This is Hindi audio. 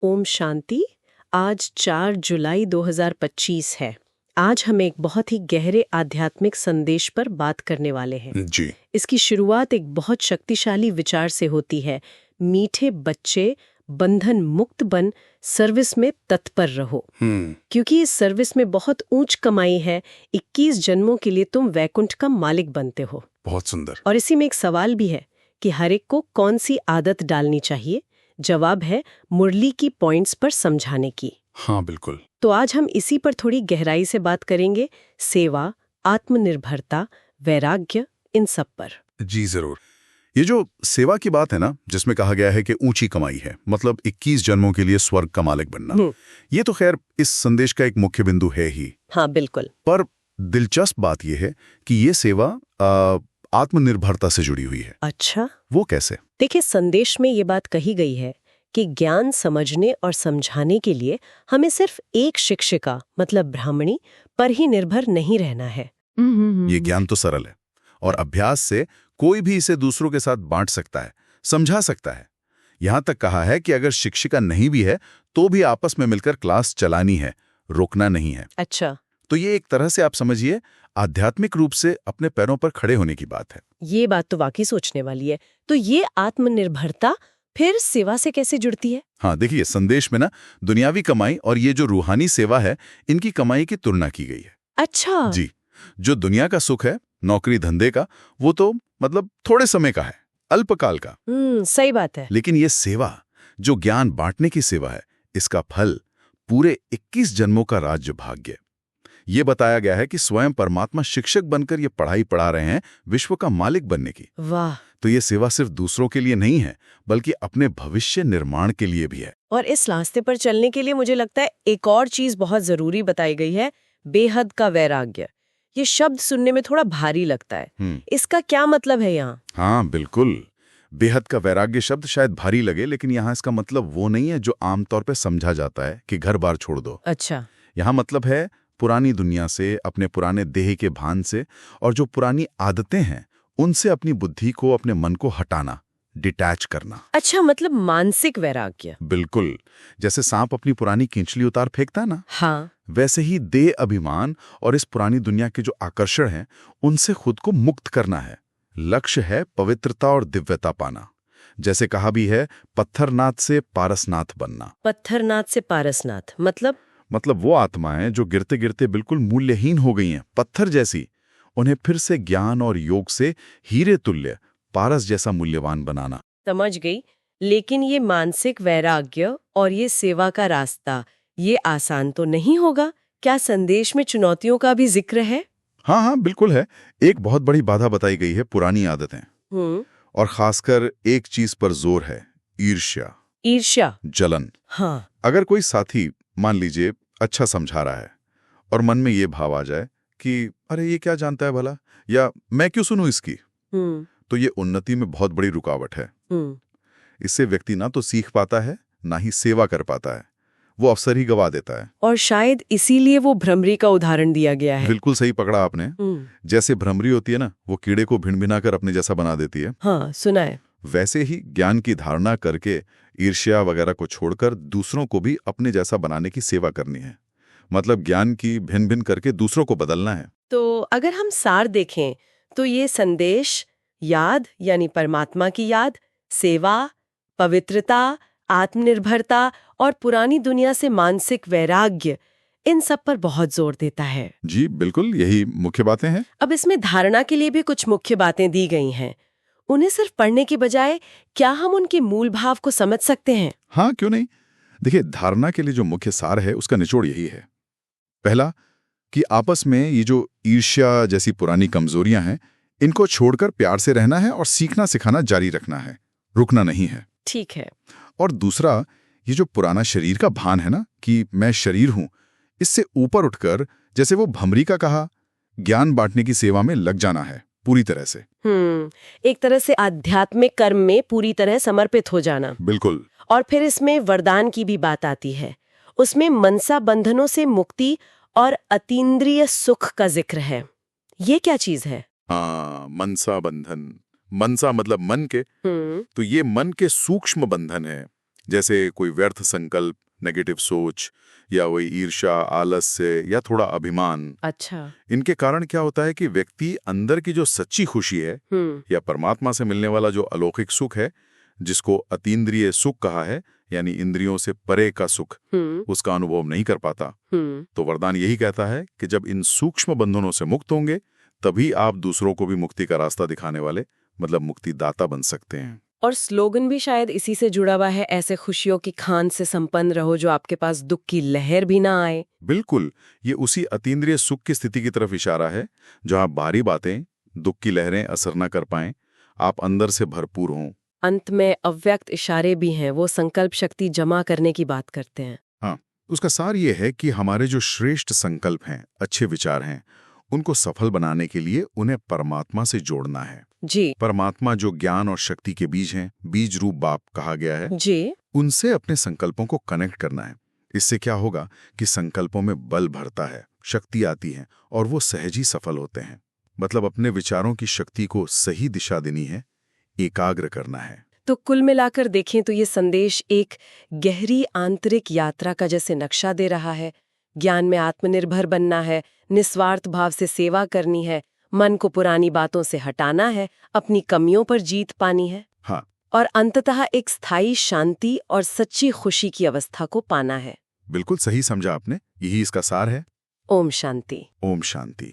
ओम शांति। आज 4 जुलाई 2025 है। आज हम एक बहुत ही गहरे आध्यात्मिक संदेश पर बात करने वाले हैं। जी। इसकी शुरुआत एक बहुत शक्तिशाली विचार से होती है। मीठे बच्चे, बंधन मुक्त बन, सर्विस में तत्पर रहो। क्योंकि इस सर्विस में बहुत ऊंच कमाई है। 21 जन्मों के लिए तुम वैकुंठ का मालिक बनते हो। बहुत सुंदर। और इसी में एक सवाल भी है कि हर एक को कौन सी आदत डालनी चाहिए। जवाब है मुरली की पॉइंट्स पर समझाने की। हाँ बिल्कुल। तो आज हम इसी पर थोड़ी गहराई से बात करेंगे। सेवा, आत्मनिर्भरता, वैराग्य, इन सब पर। जी जरूर। ये जो सेवा की बात है ना, जिसमें कहा गया है कि ऊंची कमाई है, मतलब 21 जन्मों के लिए स्वर्ग का मालिक बनना, ये तो खैर इस संदेश का एक मुख्य बिंदु है ही। हाँ बिल्कुल। पर दिलचस्प बात यह है कि ये सेवा आत्मनिर्भरता से जुड़ी हुई है। अच्छा, वो कैसे? देखिए, संदेश में ये बात कही गई है कि ज्ञान समझने और समझाने के लिए हमें सिर्फ एक शिक्षिका मतलब ब्राह्मणी पर ही निर्भर नहीं रहना है। ये ज्ञान तो सरल है और अभ्यास से कोई भी इसे दूसरों के साथ बांट सकता है, समझा सकता है। यहां तक कहा है कि अगर शिक्षिका नहीं भी है तो भी आपस में मिलकर क्लास चलानी है, रोकना नहीं है। अच्छा, तो ये एक तरह से आप समझिए आध्यात्मिक रूप से अपने पैरों पर खड़े होने की बात है। ये बात तो वाकई सोचने वाली है। तो ये आत्मनिर्भरता फिर सेवा से कैसे जुड़ती है? हाँ देखिए, संदेश में ना दुनियावी कमाई और ये जो रूहानी सेवा है, इनकी कमाई की तुलना की गई है। अच्छा जी। जो दुनिया का सुख है, नौकरी धंधे का, वो तो मतलब थोड़े समय का है, अल्पकाल का। सही बात है। लेकिन ये सेवा, जो ज्ञान बांटने की सेवा है, इसका फल पूरे 21 जन्मों का राज्य भाग्य। ये बताया गया है कि स्वयं परमात्मा शिक्षक बनकर ये पढ़ाई पढ़ा रहे हैं विश्व का मालिक बनने की। वाह। तो ये सेवा सिर्फ दूसरों के लिए नहीं है, बल्कि अपने भविष्य निर्माण के लिए भी है। और इस रास्ते पर चलने के लिए मुझे लगता है एक और चीज बहुत जरूरी बताई गई है, बेहद का वैराग्य। ये शब्द सुनने में थोड़ा भारी लगता है। इसका क्या मतलब है यहाँ? हाँ बिल्कुल। बेहद का वैराग्य शब्द शायद भारी लगे, लेकिन यहाँ इसका मतलब वो नहीं है जो आमतौर पर समझा जाता है कि घर बार छोड़ दो। अच्छा। यहाँ मतलब है पुरानी दुनिया से, अपने पुराने देह के भान से और जो पुरानी आदतें हैं उनसे अपनी बुद्धि को, अपने मन को हटाना, डिटैच करना। अच्छा, मतलब मानसिक वैराग्य। बिल्कुल। जैसे सांप अपनी पुरानी किंचली उतार फेंकता ना, हाँ। वैसे ही देह अभिमान और इस पुरानी दुनिया के जो आकर्षण हैं उनसे खुद को मुक्त करना है। लक्ष्य है पवित्रता और दिव्यता पाना। जैसे कहा भी है, पत्थरनाथ से पारसनाथ बनना। पत्थरनाथ से पारसनाथ मतलब वो आत्माएं जो गिरते गिरते बिल्कुल मूल्यहीन हो गई हैं, पत्थर जैसी, उन्हें फिर से ज्ञान और योग से हीरे तुल्य, पारस जैसा मूल्यवान बनाना। समझ गई। लेकिन ये मानसिक वैराग्य और ये सेवा का रास्ता, ये आसान तो नहीं होगा। क्या संदेश में चुनौतियों का भी जिक्र है? हाँ हाँ बिल्कुल है। एक बहुत बड़ी बाधा बताई गई है पुरानी आदतें। और खासकर एक चीज पर जोर है, ईर्ष्या। ईर्ष्या, जलन। हाँ। अगर कोई साथी मान लीजिए अच्छा समझा रहा है और मन में ये भाव आ जाए कि अरे ये क्या जानता है भला, या मैं क्यों सुनूं इसकी, तो ये उन्नति में बहुत बड़ी रुकावट है। इससे व्यक्ति ना तो सीख पाता है, ना ही सेवा कर पाता है, वो अवसर ही गवा देता है। और शायद इसीलिए वो भ्रमरी का उदाहरण दिया गया है। बिल्कुल सही पकड़ा आपने। जैसे भ्रमरी होती है ना, वो कीड़े को भिन-भिना कर अपने जैसा बना देती है। हाँ, सुना है। वैसे ही ज्ञान की धारणा करके ईर्ष्या वगैरह को छोड़कर दूसरों को भी अपने जैसा बनाने की सेवा करनी है। मतलब ज्ञान की भिन भिन करके दूसरों को बदलना है। तो अगर हम सार देखें तो ये संदेश याद यानी परमात्मा की याद, सेवा, पवित्रता, आत्मनिर्भरता और पुरानी दुनिया से मानसिक वैराग्य, इन सब पर बहुत जोर देता है। जी बिल्कुल, यही मुख्य बातें हैं। अब इसमें धारणा के लिए भी कुछ मुख्य बातें दी गई हैं। उन्हें सिर्फ पढ़ने के बजाय क्या हम उनके मूल भाव को समझ सकते हैं? हाँ क्यों नहीं। देखिए, धारणा के लिए जो मुख्य सार है उसका निचोड़ यही है। पहला, कि आपस में ये जो ईर्ष्या जैसी पुरानी कमजोरियां हैं, इनको छोड़कर प्यार से रहना है और सीखना सिखाना जारी रखना है, रुकना नहीं है। ठीक है। और दूसरा, ये जो पुराना शरीर का भान है ना कि मैं शरीर हूं, इससे ऊपर उठकर, जैसे वो भमरी का कहा, ज्ञान बांटने की सेवा में लग जाना है पूरी तरह से। एक तरह से आध्यात्मिक कर्म में पूरी तरह समर्पित हो जाना। बिल्कुल। और फिर इसमें वरदान की भी बात आती है। उसमें मनसा बंधनों से मुक्ति और अतीन्द्रिय सुख का जिक्र है। ये क्या चीज है? हाँ, मनसा बंधन। मनसा मतलब मन के, तो ये मन के सूक्ष्म बंधन है जैसे कोई व्यर्थ संकल्प, नेगेटिव सोच, या वही ईर्ष्या, आलस्य या थोड़ा अभिमान। अच्छा। इनके कारण क्या होता है कि व्यक्ति अंदर की जो सच्ची खुशी है या परमात्मा से मिलने वाला जो अलौकिक सुख है, जिसको अतीन्द्रिय सुख कहा है, यानी इंद्रियों से परे का सुख, उसका अनुभव नहीं कर पाता। तो वरदान यही कहता है कि जब इन सूक्ष्म बंधनों से मुक्त होंगे, तभी आप दूसरों को भी मुक्ति का रास्ता दिखाने वाले, मतलब मुक्तिदाता बन सकते हैं। और स्लोगन भी शायद इसी से जुड़ा हुआ है, ऐसे खुशियों की खान से संपन्न रहो जो आपके पास दुख की लहर भी ना आए। बिल्कुल, ये उसी अतीन्द्रिय सुख की स्थिति की तरफ इशारा है, जहां बाहरी बातें, दुख की लहरें असर न कर पाएं, आप अंदर से भरपूर हों। अंत में अव्यक्त इशारे भी हैं, वो संकल्प शक्ति जमा करने की बात करते हैं। हाँ, उसका सार ये है कि हमारे जो श्रेष्ठ संकल्प हैं, अच्छे विचार हैं, उनको सफल बनाने के लिए उन्हें परमात्मा से जोड़ना है। जी। परमात्मा जो ज्ञान और शक्ति के बीज हैं, बीज रूप बाप कहा गया है, जी। उनसे अपने संकल्पों को कनेक्ट करना है। इससे क्या होगा कि संकल्पों में बल भरता है, शक्ति आती है और वो सहज ही सफल होते हैं। मतलब अपने विचारों की शक्ति को सही दिशा देनी है, एकाग्र करना है। तो कुल मिलाकर देखें तो ये संदेश एक गहरी आंतरिक यात्रा का जैसे नक्शा दे रहा है। ज्ञान में आत्मनिर्भर बनना है, निस्वार्थ भाव से सेवा करनी है, मन को पुरानी बातों से हटाना है, अपनी कमियों पर जीत पानी है। हाँ। और अंततः एक स्थायी शांति और सच्ची खुशी की अवस्था को पाना है। बिल्कुल सही समझा आपने, यही इसका सार है। ओम शांति। ओम शांति।